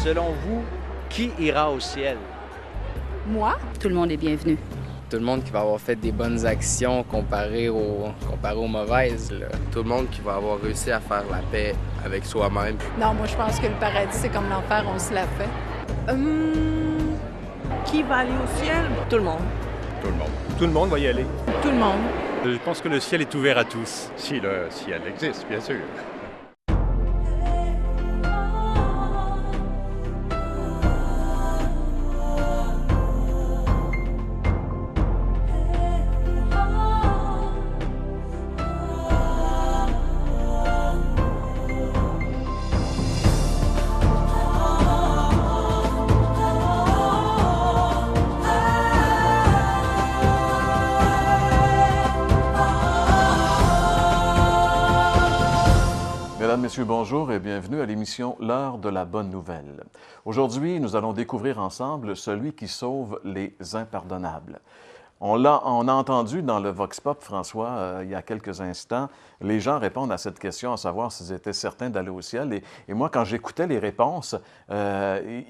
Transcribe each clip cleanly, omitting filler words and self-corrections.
Selon vous, qui ira au ciel? Moi? Tout le monde est bienvenu. Tout le monde qui va avoir fait des bonnes actions comparé aux mauvaises, là. Tout le monde qui va avoir réussi à faire la paix avec soi-même. Non, moi, je pense que le paradis, c'est comme l'enfer, on se l'a fait. Qui va aller au ciel? Tout le monde. Tout le monde. Tout le monde va y aller. Tout le monde. Je pense que le ciel est ouvert à tous. Si le ciel existe, bien sûr. Mesdames, Messieurs, bonjour et bienvenue à l'émission L'heure de la bonne nouvelle. Aujourd'hui, nous allons découvrir ensemble celui qui sauve les impardonnables. On a entendu dans le Vox Pop, François, il y a quelques instants, les gens répondent à cette question, à savoir s'ils étaient certains d'aller au ciel. Et moi, quand j'écoutais les réponses,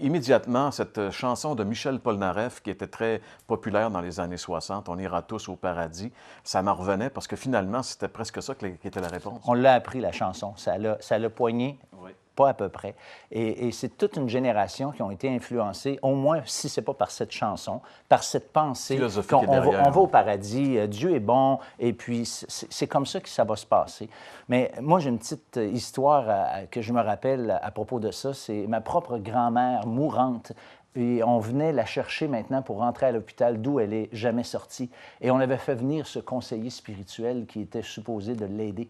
immédiatement, cette chanson de Michel Polnareff, qui était très populaire dans les années 60, « On ira tous au paradis », ça m'en revenait parce que finalement, c'était presque ça qui était la réponse. On l'a appris, la chanson. Ça l'a poigné. Oui. Pas à peu près. Et c'est toute une génération qui ont été influencées, au moins, si ce n'est pas par cette chanson, par cette pensée qu'on va au paradis, Dieu est bon, et puis c'est comme ça que ça va se passer. Mais moi, j'ai une petite histoire que je me rappelle à propos de ça. C'est ma propre grand-mère mourante. Et on venait la chercher maintenant pour rentrer à l'hôpital, d'où elle n'est jamais sortie. Et on avait fait venir ce conseiller spirituel qui était supposé de l'aider.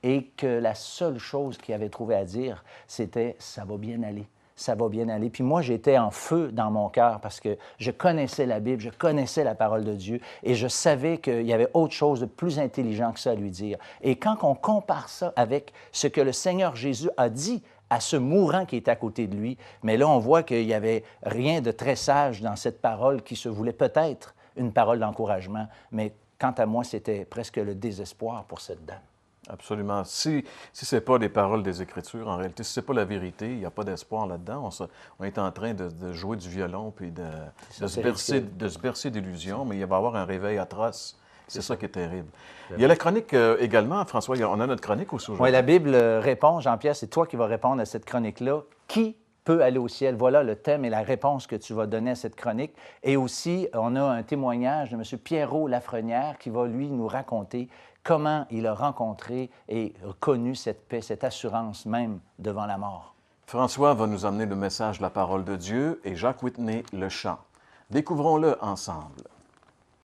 Et que la seule chose qu'il avait trouvé à dire, c'était « ça va bien aller ». Ça va bien aller. Puis moi, j'étais en feu dans mon cœur parce que je connaissais la Bible, je connaissais la parole de Dieu et je savais qu'il y avait autre chose de plus intelligent que ça à lui dire. Et quand on compare ça avec ce que le Seigneur Jésus a dit à ce mourant qui est à côté de lui, mais là, on voit qu'il n'y avait rien de très sage dans cette parole qui se voulait peut-être une parole d'encouragement, mais quant à moi, c'était presque le désespoir pour cette dame. Absolument. Si ce n'est pas les paroles des Écritures, en réalité, si ce n'est pas la vérité, il n'y a pas d'espoir là-dedans. On est en train de jouer du violon puis de se bercer d'illusions, mais il va y avoir un réveil atroce. C'est ça qui est terrible. Il y a la chronique également, François. On a notre chronique aussi aujourd'hui. Oui, la Bible répond, Jean-Pierre, c'est toi qui vas répondre à cette chronique-là. Qui peut aller au ciel? Voilà le thème et la réponse que tu vas donner à cette chronique. Et aussi, on a un témoignage de M. Pierrot Lafrenière qui va, lui, nous raconter comment il a rencontré et connu cette paix, cette assurance même devant la mort. François va nous emmener le message de la parole de Dieu et Jacques Whitney le chant. Découvrons-le ensemble.